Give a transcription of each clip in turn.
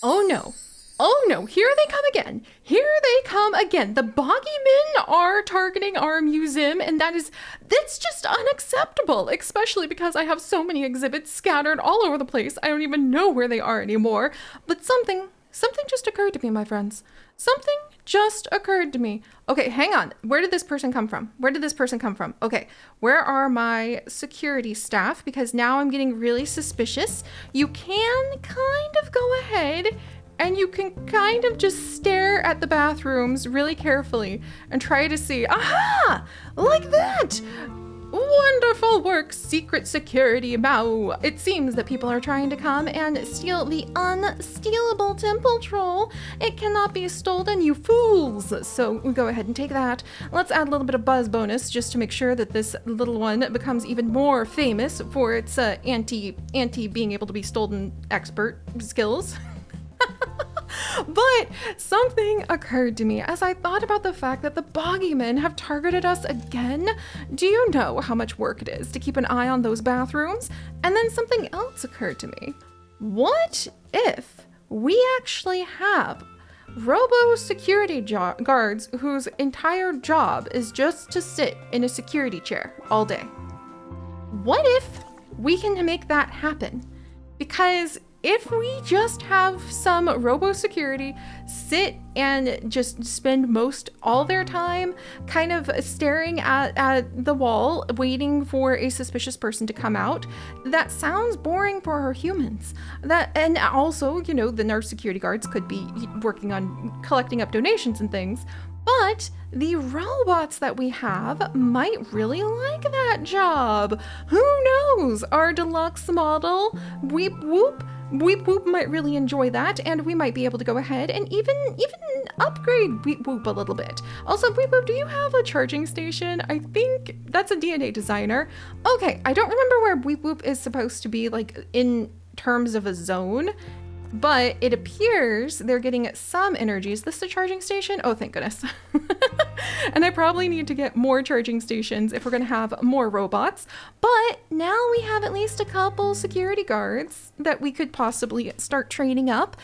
Oh no. Oh no, here they come again. Here they come again. The Boggymen are targeting our museum, and that's just unacceptable, especially because I have so many exhibits scattered all over the place. I don't even know where they are anymore. But something just occurred to me, my friends. Something just occurred to me. Okay, hang on. Where did this person come from? Where did this person come from? Okay, where are my security staff? Because now I'm getting really suspicious. You can kind of go ahead and you can kind of just stare at the bathrooms really carefully and try to see, aha, like that. Wonderful work, secret security Mao. It seems that people are trying to come and steal the unstealable temple troll. It cannot be stolen, you fools. So we go ahead and take that. Let's add a little bit of buzz bonus just to make sure that this little one becomes even more famous for its anti being able to be stolen expert skills. But something occurred to me as I thought about the fact that the Boggymen have targeted us again. Do you know how much work it is to keep an eye on those bathrooms? And then something else occurred to me. What if we actually have robo security guards whose entire job is just to sit in a security chair all day? What if we can make that happen? Because if we just have some robo security sit and just spend most all their time kind of staring at the wall, waiting for a suspicious person to come out, that sounds boring for our humans. And also, then our security guards could be working on collecting up donations and things. But the robots that we have might really like that job. Who knows? Our deluxe model, Weep Whoop might really enjoy that, and we might be able to go ahead and even upgrade Weep Whoop a little bit. Also, Weep Whoop, do you have a charging station? I think that's a DNA designer. Okay, I don't remember where Weep Whoop is supposed to be, like, in terms of a zone, but it appears they're getting some energy. Is this a charging station? Oh, thank goodness. And I probably need to get more charging stations if we're going to have more robots. But now we have at least a couple security guards that we could possibly start training up.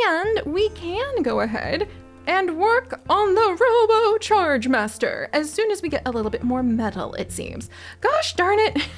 And we can go ahead and work on the Robo Charge Master as soon as we get a little bit more metal, it seems. Gosh darn it.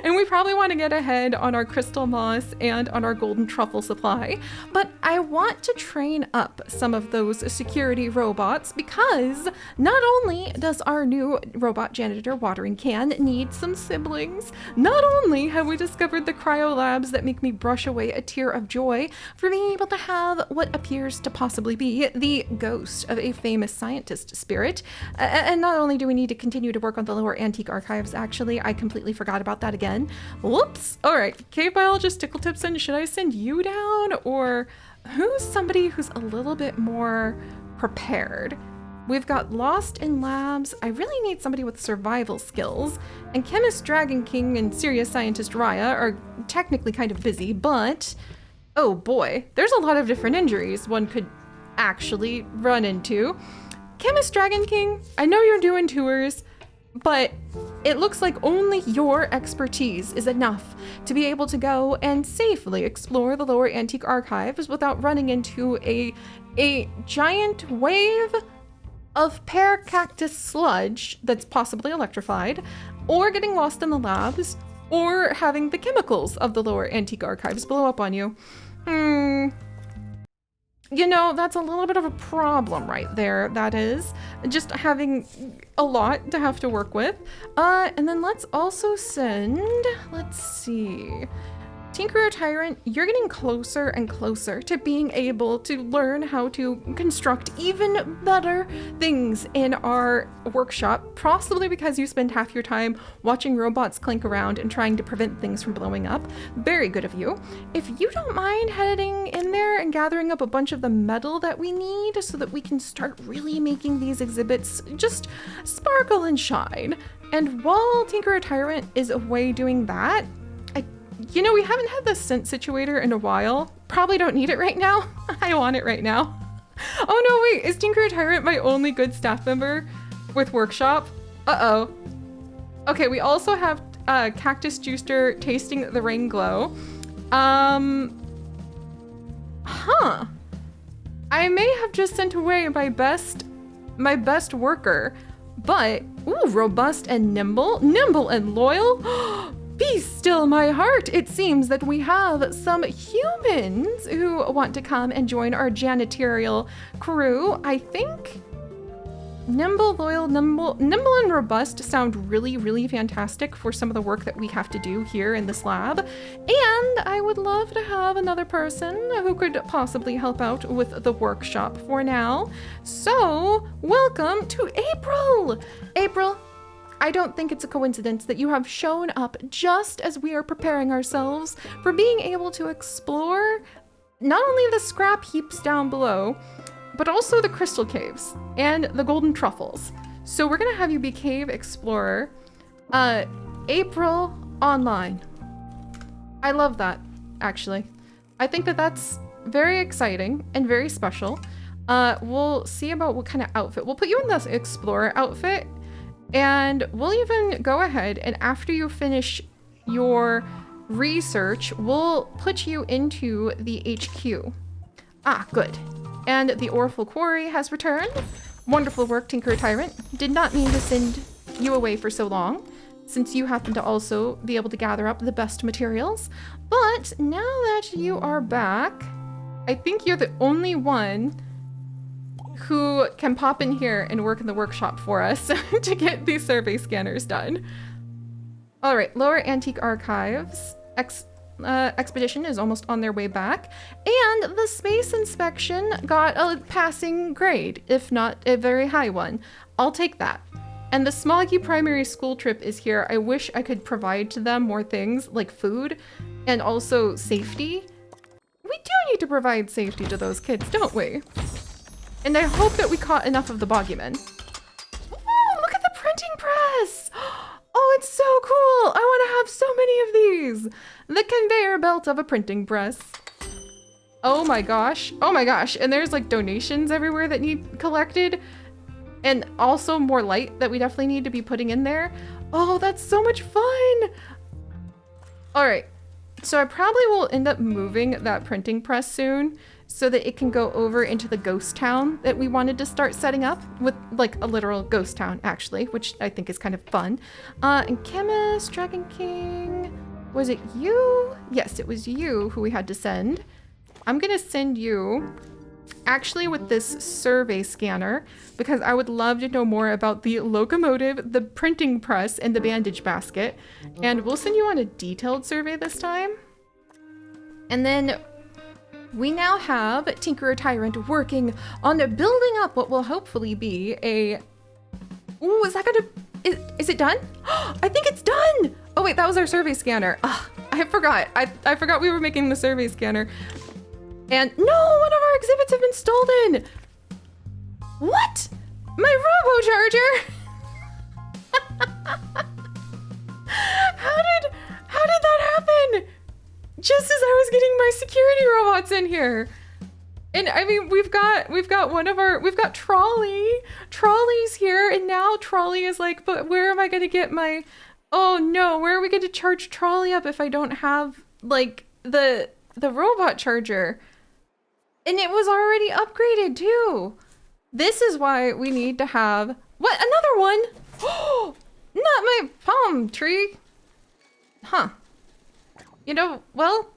And we probably want to get ahead on our crystal moss and on our golden truffle supply. But I want to train up some of those security robots because not only does our new robot janitor watering can need some siblings, not only have we discovered the cryo labs that make me brush away a tear of joy for being able to have what appears to possibly be the ghost of a famous scientist spirit, and not only do we need to continue to work on the lower antique archives, actually, I completely forgot about that again. Whoops. All right, cave biologist Tickle Tipson, should I send you down, or who's somebody who's a little bit more prepared? We've got Lost in Labs. I really need somebody with survival skills. And Chemist Dragon King and Serious Scientist Raya are technically kind of busy, but oh boy, there's a lot of different injuries one could actually run into. Chemist Dragon King, I know you're doing tours, but it looks like only your expertise is enough to be able to go and safely explore the lower antique archives without running into a giant wave of pear cactus sludge that's possibly electrified, or getting lost in the labs, or having the chemicals of the lower antique archives blow up on you. That's a little bit of a problem right there, that is. Just having a lot to have to work with. And then let's also send, let's see, Tinkerer Tyrant, you're getting closer and closer to being able to learn how to construct even better things in our workshop, possibly because you spend half your time watching robots clink around and trying to prevent things from blowing up. Very good of you. If you don't mind heading in there and gathering up a bunch of the metal that we need so that we can start really making these exhibits just sparkle and shine. And while Tinkerer Tyrant is away doing that, we haven't had the scent situator in a while. Probably don't need it right now. I want it right now. Oh no, wait, is Tinkerer Tyrant my only good staff member with workshop? Uh-oh. Okay, we also have Cactus Juicer tasting the rain glow. Huh. I may have just sent away my best worker, but, ooh, robust and nimble and loyal. Be still my heart. It seems that we have some humans who want to come and join our janitorial crew, I think. Nimble, loyal, nimble and robust sound really, really fantastic for some of the work that we have to do here in this lab. And I would love to have another person who could possibly help out with the workshop for now. So, welcome to April! April, I don't think it's a coincidence that you have shown up just as we are preparing ourselves for being able to explore not only the scrap heaps down below, but also the crystal caves and the golden truffles. So we're gonna have you be cave explorer, April online. I love that, actually. I think that that's very exciting and very special. We'll see about what kind of outfit. We'll put you in this explorer outfit, and we'll even go ahead and after you finish your research, we'll put you into the HQ. Ah, good. And the Orphle Quarry has returned. Wonderful work, Tinkerer Tyrant. Did not mean to send you away for so long, since you happen to also be able to gather up the best materials. But now that you are back, I think you're the only one who can pop in here and work in the workshop for us to get these survey scanners done. All right, Lower Antique Archives. Expedition is almost on their way back, and the space inspection got a passing grade, if not a very high one. I'll take that. And the Smoggy Primary School trip is here. I wish I could provide to them more things like food and also safety. We do need to provide safety to those kids, don't we? And I hope that we caught enough of the bogeymen. Ooh, look at the printing press! Oh, it's so cool! I want to have so many of these! The conveyor belt of a printing press. Oh my gosh. Oh my gosh. And there's like donations everywhere that need collected. And also more light that we definitely need to be putting in there. Oh, that's so much fun! Alright. So I probably will end up moving that printing press soon so that it can go over into the ghost town that we wanted to start setting up with like a literal ghost town actually, which I think is kind of fun. And Chemist, Dragon King, was it you? Yes, it was you who we had to send. I'm gonna send you actually with this survey scanner because I would love to know more about the locomotive, the printing press, and the bandage basket. And we'll send you on a detailed survey this time. And then we now have Tinkerer Tyrant working on building up what will hopefully be a... Ooh, is that gonna... Is it done? I think it's done! Oh wait, that was our survey scanner. I forgot. I forgot we were making the survey scanner. And no, one of our exhibits have been stolen! What? My robo-charger? How did that happen? Just as I was getting my security robots in here. And I mean, we've got one of our, we've got Trolley's here, and now Trolley is like, but where am I gonna get my, oh no, where are we gonna charge Trolley up if I don't have like the robot charger? And it was already upgraded too. This is why we need to have, what, another one? Oh, not my palm tree. Huh. You know, well,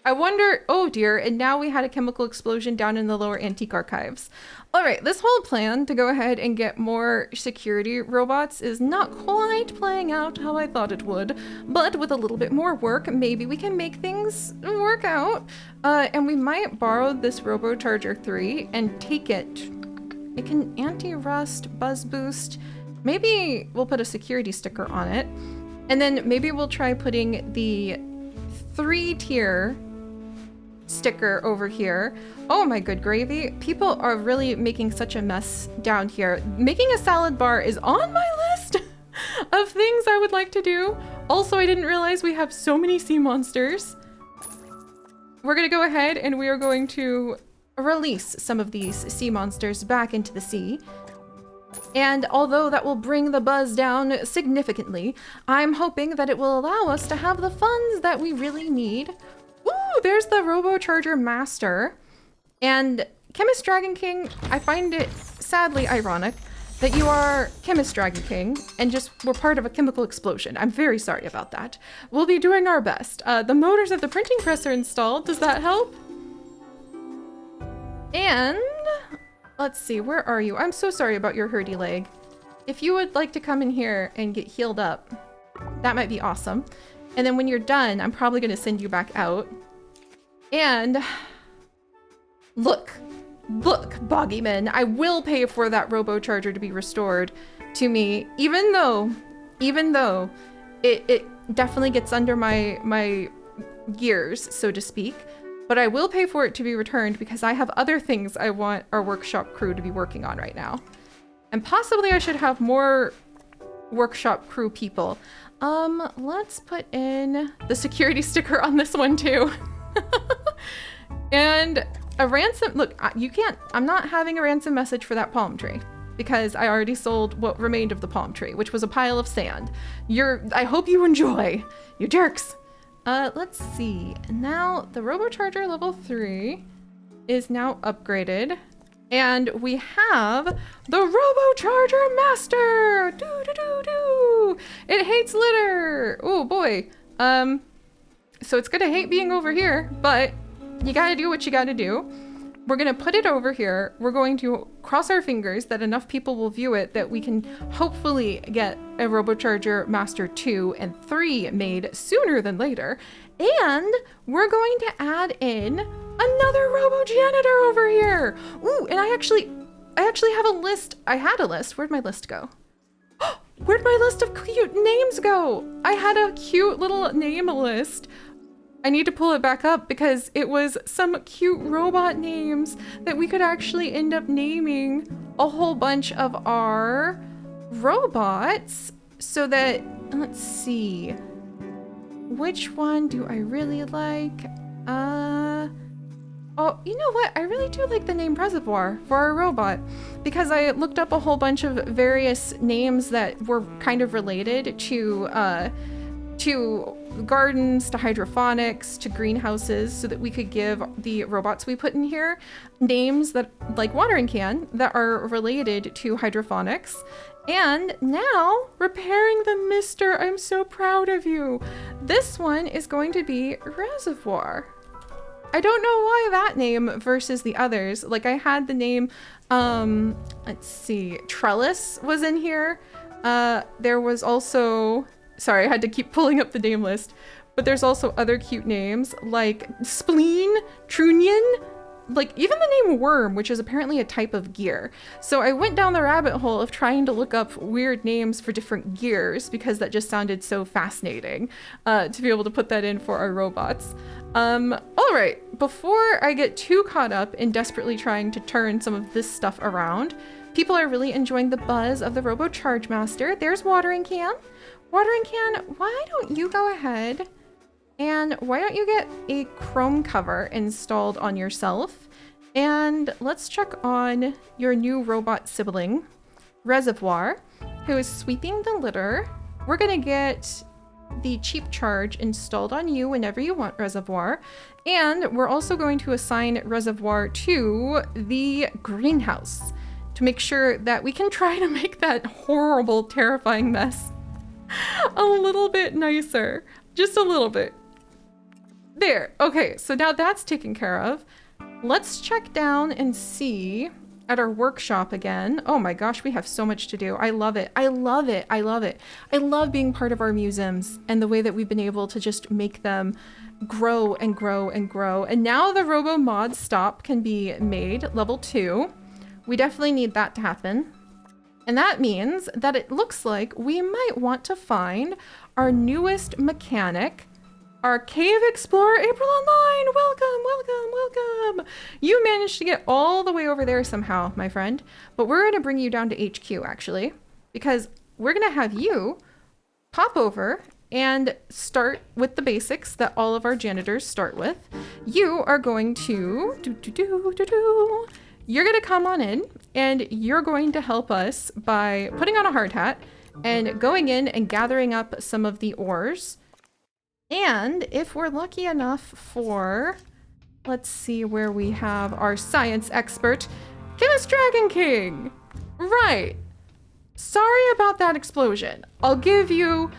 I wonder, oh dear, and now we had a chemical explosion down in the Lower Antique Archives. All right, this whole plan to go ahead and get more security robots is not quite playing out how I thought it would, but with a little bit more work, maybe we can make things work out. And we might borrow this RoboCharger 3 and take it. It can anti-rust, buzz boost. Maybe we'll put a security sticker on it. And then maybe we'll try putting the 3-tier sticker over here. Oh my good gravy. People are really making such a mess down here. Making a salad bar is on my list of things I would like to do. Also, I didn't realize we have so many sea monsters. We're gonna go ahead and we are going to release some of these sea monsters back into the sea. And although that will bring the buzz down significantly, I'm hoping that it will allow us to have the funds that we really need. Ooh, Ooh, there's the Robocharger Master. And Chemist Dragon King, I find it sadly ironic that you are Chemist Dragon King and just were part of a chemical explosion. I'm very sorry about that. We'll be doing our best. The motors of the printing press are installed. Does that help? And let's see, where are you? I'm so sorry about your hurty leg. If you would like to come in here and get healed up, that might be awesome. And then when you're done, I'm probably going to send you back out. And look, Boggyman, I will pay for that Robocharger to be restored to me, even though it definitely gets under my gears, so to speak. But I will pay for it to be returned because I have other things I want our workshop crew to be working on right now. And possibly I should have more workshop crew people. Let's put in the security sticker on this one too. And a ransom, look, I'm not having a ransom message for that palm tree because I already sold what remained of the palm tree, which was a pile of sand. I hope you enjoy, you jerks. Let's see, now the Robocharger level 3 is now upgraded and we have the Robocharger Master. It hates litter. Oh boy. So it's gonna hate being over here, but you gotta do what you gotta do. We're gonna put it over here. We're going to cross our fingers that enough people will view it that we can hopefully get a Robocharger Master 2 and 3 made sooner than later. And we're going to add in another Robo-Janitor over here. Ooh, and I actually have a list. I had a list. Where'd my list go? Where'd my list of cute names go? I had a cute little name list. I need to pull it back up because it was some cute robot names that we could actually end up naming a whole bunch of our robots so that, let's see, which one do I really like? Oh, you know what? I really do like the name Reservoir for our robot because I looked up a whole bunch of various names that were kind of related to gardens, to hydroponics, to greenhouses, so that we could give the robots we put in here names that, like Watering Can, that are related to hydroponics. And now, repairing the mister, I'm so proud of you. This one is going to be Reservoir. I don't know why that name versus the others. Like I had the name, let's see, Trellis was in here. There was also, sorry, I had to keep pulling up the name list, but there's also other cute names like Spleen, Trunion, like even the name Worm, which is apparently a type of gear. So I went down the rabbit hole of trying to look up weird names for different gears because that just sounded so fascinating to be able to put that in for our robots. All right, before I get too caught up in desperately trying to turn some of this stuff around, people are really enjoying the buzz of the Robocharge Master. There's Watering Can. Watering Can, why don't you go ahead and why don't you get a chrome cover installed on yourself? And let's check on your new robot sibling, Reservoir, who is sweeping the litter. We're gonna get the cheap charge installed on you whenever you want, Reservoir. And we're also going to assign Reservoir to the greenhouse to make sure that we can try to make that horrible, terrifying mess a little bit nicer. Just a little bit. There. Okay, so now that's taken care of. Let's check down and see at our workshop again. Oh my gosh, we have so much to do. I love it. I love it. I love it. I love being part of our museums and the way that we've been able to just make them grow and grow and grow. And now the Robo Mod Stop can be made level 2. We definitely need that to happen. And that means that it looks like we might want to find our newest mechanic, our Cave Explorer April Online. Welcome, welcome, welcome. You managed to get all the way over there somehow, my friend. But we're going to bring you down to HQ, actually, because we're going to have you pop over and start with the basics that all of our janitors start with. You are going to you're going to come on in and you're going to help us by putting on a hard hat and going in and gathering up some of the ores. And if we're lucky enough for, let's see where we have our science expert, Chemist Dragon King. Right. Sorry about that explosion. I'll give you,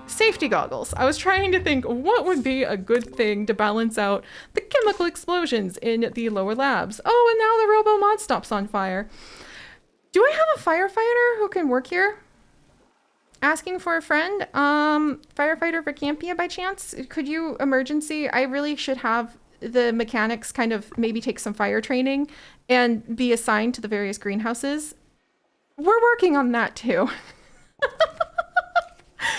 safety goggles. I was trying to think what would be a good thing to balance out the chemical explosions in the lower labs. Oh, and now the Robo Mod stops on fire. Do I have a firefighter who can work here? Asking for a friend. Firefighter Vercampia by chance? Could you emergency? I really should have the mechanics kind of maybe take some fire training and be assigned to the various greenhouses. We're working on that too.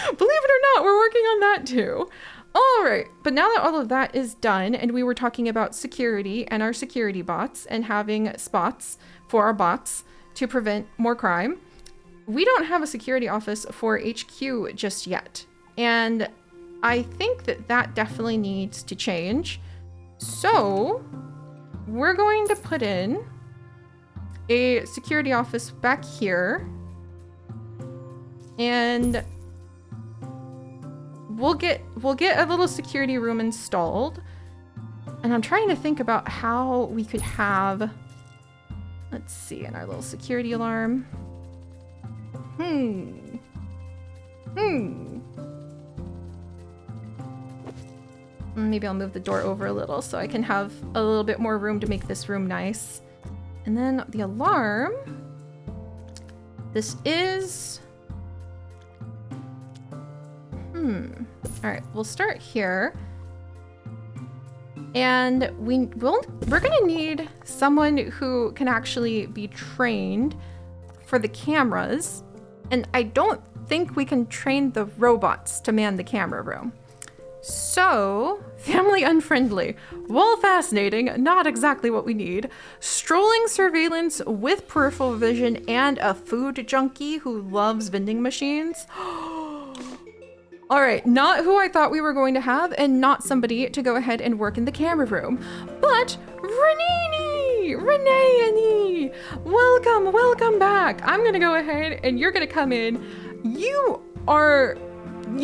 Believe it or not, we're working on that too. All right, but now that all of that is done and we were talking about security and our security bots and having spots for our bots to prevent more crime, we don't have a security office for HQ just yet. And I think that that definitely needs to change. So we're going to put in a security office back here, and we'll get a little security room installed. And I'm trying to think about how we could have, let's see, in our little security alarm. Maybe I'll move the door over a little so I can have a little bit more room to make this room nice. And then the alarm. This is... All right, we'll start here. And we're gonna need someone who can actually be trained for the cameras. And I don't think we can train the robots to man the camera room. So, family unfriendly, while fascinating, not exactly what we need. Strolling surveillance with peripheral vision and a food junkie who loves vending machines. All right, not who I thought we were going to have, and not somebody to go ahead and work in the camera room, but Renee, welcome back. I'm gonna go ahead and you're gonna come in. You're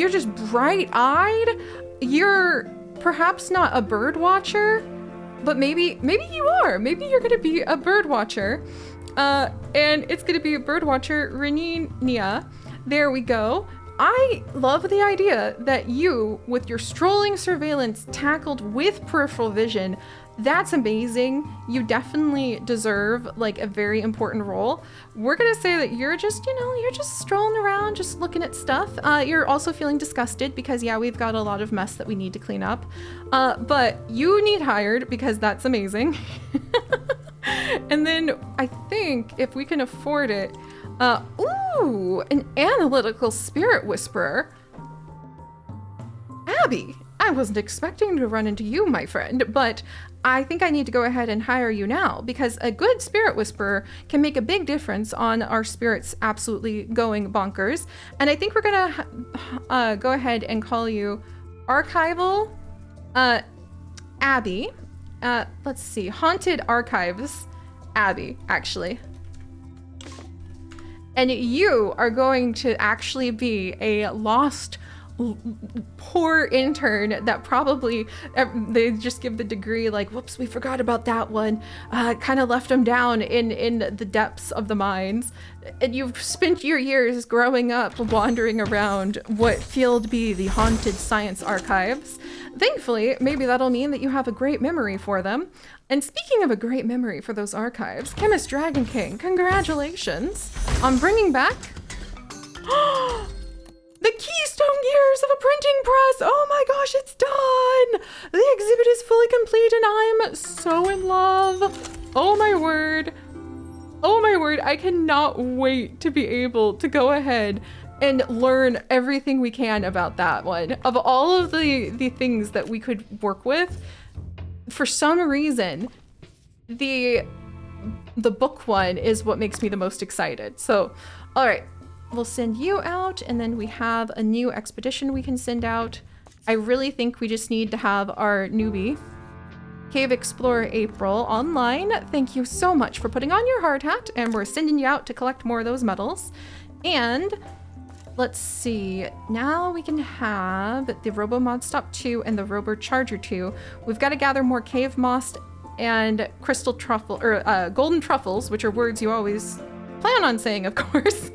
just bright-eyed. You're perhaps not a bird watcher, but maybe you are. Maybe you're gonna be a bird watcher, and it's gonna be a bird watcher, Renenia. There we go. I love the idea that you, with your strolling surveillance tackled with peripheral vision, that's amazing. You definitely deserve like a very important role. We're gonna say that you're just, you're just strolling around, just looking at stuff. You're also feeling disgusted because yeah, we've got a lot of mess that we need to clean up. But you need hired because that's amazing. And then I think if we can afford it, ooh, an analytical spirit whisperer. Abby, I wasn't expecting to run into you, my friend, but I think I need to go ahead and hire you now because a good spirit whisperer can make a big difference on our spirits absolutely going bonkers. And I think we're gonna go ahead and call you Archival Abby. Let's see, Haunted Archives Abby, actually. And you are going to actually be a lost, poor intern that probably, they just give the degree like, whoops, we forgot about that one. Kind of left them down in the depths of the mines. And you've spent your years growing up wandering around what feel to be the haunted science archives. Thankfully, maybe that'll mean that you have a great memory for them. And speaking of a great memory for those archives, Chemist Dragon King, congratulations on bringing back the Keystone Gears of a printing press. Oh my gosh, it's done. The exhibit is fully complete and I'm so in love. Oh my word. Oh my word, I cannot wait to be able to go ahead and learn everything we can about that one. Of all of the things that we could work with, for some reason, the book one is what makes me the most excited. So, all right, we'll send you out, and then we have a new expedition we can send out. I really think we just need to have our newbie, Cave Explorer April, online. Thank you so much for putting on your hard hat, and we're sending you out to collect more of those medals. And let's see. Now we can have the RoboMod Stop 2 and the RoboCharger 2. We've got to gather more cave moss and crystal truffle, or golden truffles, which are words you always plan on saying, of course,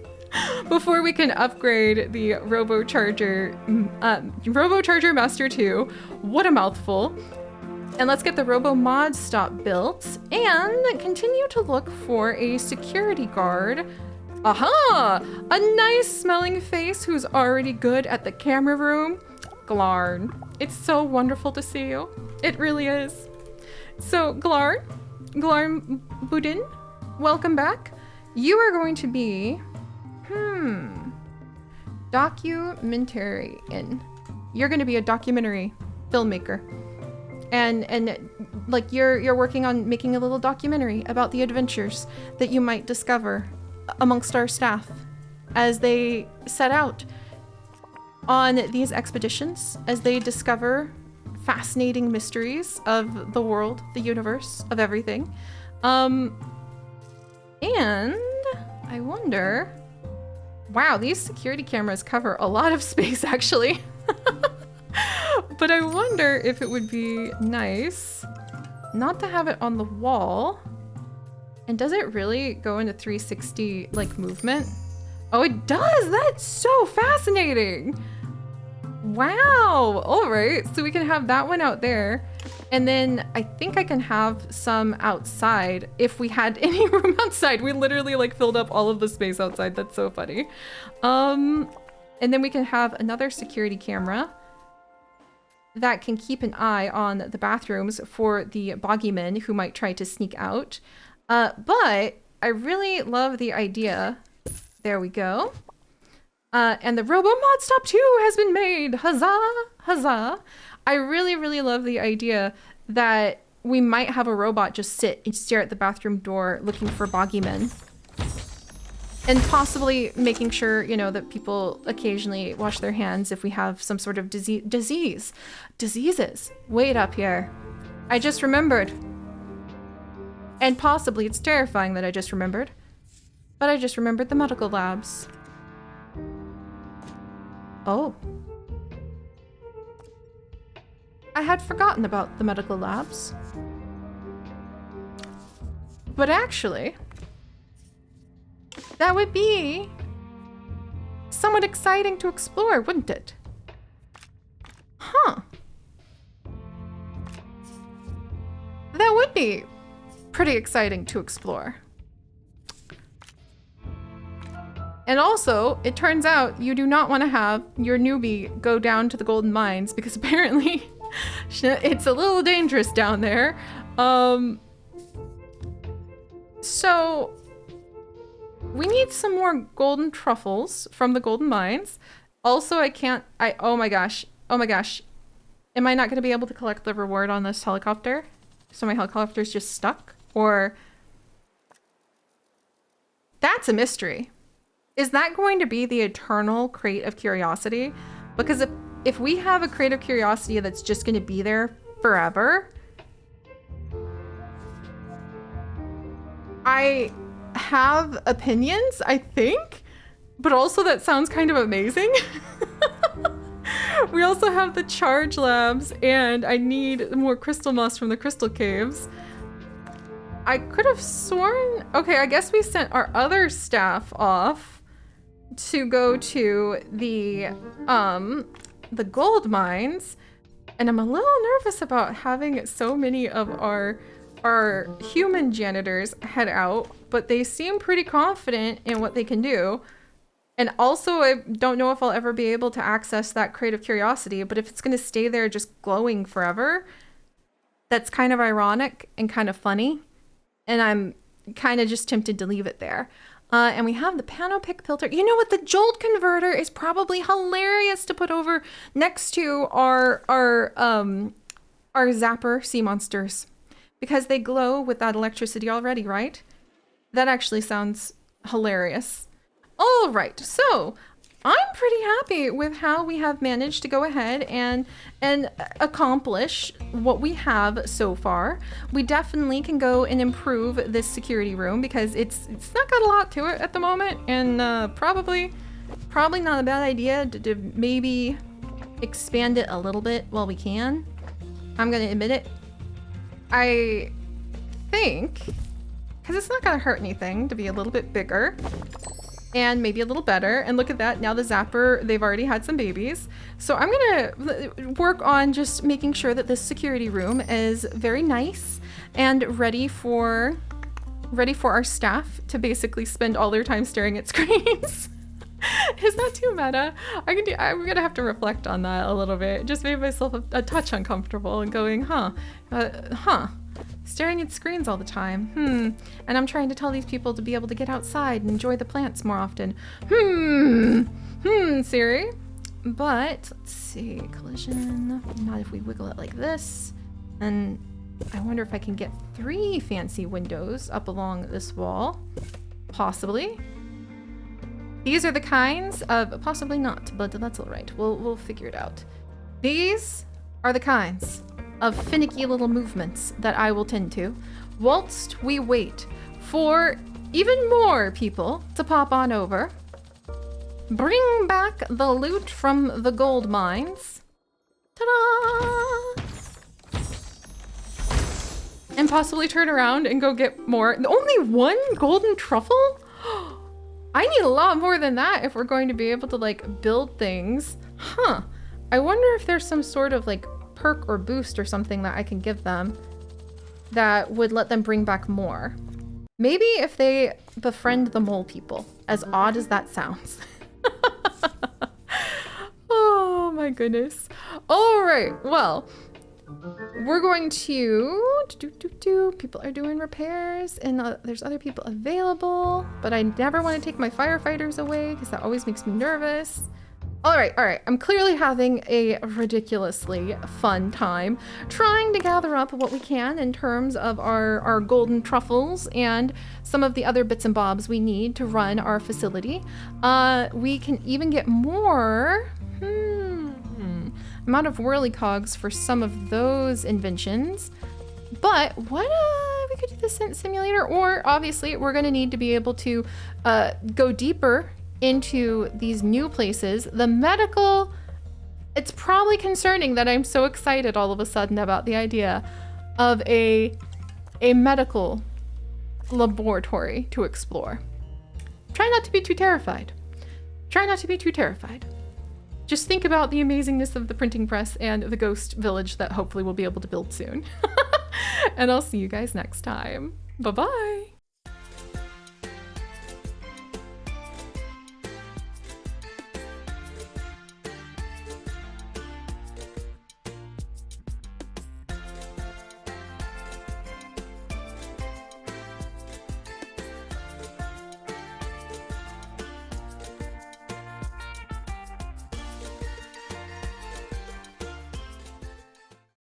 before we can upgrade the RoboCharger Master 2. What a mouthful. And let's get the RoboMod Stop built and continue to look for a security guard. Aha! A nice smelling face who's already good at the camera room. Glarn. It's so wonderful to see you. It really is. So Glarn Budin, welcome back. You are going to be, documentarian. You're going to be a documentary filmmaker. And like you're working on making a little documentary about the adventures that you might discover amongst our staff as they set out on these expeditions, as they discover fascinating mysteries of the world, the universe, of everything. And I wonder, wow, these security cameras cover a lot of space actually. But I wonder if it would be nice not to have it on the wall. And does it really go into 360 like movement? Oh, it does! That's so fascinating! Wow! All right, so we can have that one out there. And then I think I can have some outside if we had any room outside. We literally like filled up all of the space outside. That's so funny. And then we can have another security camera that can keep an eye on the bathrooms for the boggymen who might try to sneak out. But I really love the idea. There we go. And the RoboMod Stop 2 has been made. Huzzah! Huzzah! I really, really love the idea that we might have a robot just sit and stare at the bathroom door looking for boggymen. And possibly making sure, you know, that people occasionally wash their hands if we have some sort of diseases. Wait up here. I just remembered. And possibly it's terrifying that I just remembered. But I just remembered the medical labs. Oh. I had forgotten about the medical labs. But actually, that would be somewhat exciting to explore, wouldn't it? Huh. That would be pretty exciting to explore. And also, it turns out you do not want to have your newbie go down to the golden mines because apparently it's a little dangerous down there. So we need some more golden truffles from the golden mines. Also, oh my gosh. Am I not going to be able to collect the reward on this helicopter? So my helicopter's just stuck? Or that's a mystery. Is that going to be the eternal crate of curiosity? Because if we have a crate of curiosity that's just going to be there forever, I have opinions, I think, but also that sounds kind of amazing. We also have the charge labs, and I need more crystal moss from the crystal caves. I could have sworn, okay, I guess we sent our other staff off to go to the gold mines, and I'm a little nervous about having so many of our human janitors head out, but they seem pretty confident in what they can do. And also, I don't know if I'll ever be able to access that crate of curiosity, but if it's going to stay there just glowing forever, that's kind of ironic and kind of funny. And I'm kind of just tempted to leave it there. And we have the Panopic filter. You know what? The Jolt converter is probably hilarious to put over next to our Zapper sea monsters, because they glow with that electricity already, right? That actually sounds hilarious. All right, so I'm pretty happy with how we have managed to go ahead and accomplish what we have so far. We definitely can go and improve this security room because it's not got a lot to it at the moment, and probably Probably not a bad idea to maybe expand it a little bit while we can. I'm gonna admit it. I think, because it's not gonna hurt anything to be a little bit bigger and maybe a little better. And look at that, now the Zapper, they've already had some babies. So I'm gonna work on just making sure that this security room is very nice and ready for our staff to basically spend all their time staring at screens. Is that too meta? I'm gonna have to reflect on that a little bit. Just made myself a touch uncomfortable and going, staring at screens all the time. And I'm trying to tell these people to be able to get outside and enjoy the plants more often. Siri. But let's see, collision. Not if we wiggle it like this. And I wonder if I can get 3 fancy windows up along this wall. Possibly. These are the kinds of, possibly not, but that's all right. We'll figure it out. These are the kinds of finicky little movements that I will tend to whilst we wait for even more people to pop on over. Bring back the loot from the gold mines. Ta-da! And possibly turn around and go get more. Only 1 golden truffle? I need a lot more than that if we're going to be able to like build things. I wonder if there's some sort of like perk or boost or something that I can give them that would let them bring back more. Maybe if they befriend the mole people, as odd as that sounds. Oh my goodness. All right, well, we're going to people are doing repairs and there's other people available, but I never want to take my firefighters away because that always makes me nervous. All right. I'm clearly having a ridiculously fun time trying to gather up what we can in terms of our golden truffles and some of the other bits and bobs we need to run our facility. We can even get more amount of whirly cogs for some of those inventions. But what we could do the scent simulator, or obviously we're going to need to be able to go deeper into these new places. The medical, it's probably concerning that I'm so excited all of a sudden about the idea of a medical laboratory to explore. Try not to be too terrified. Just think about the amazingness of the printing press and the ghost village that hopefully we'll be able to build soon. And I'll see you guys next time. Bye-bye.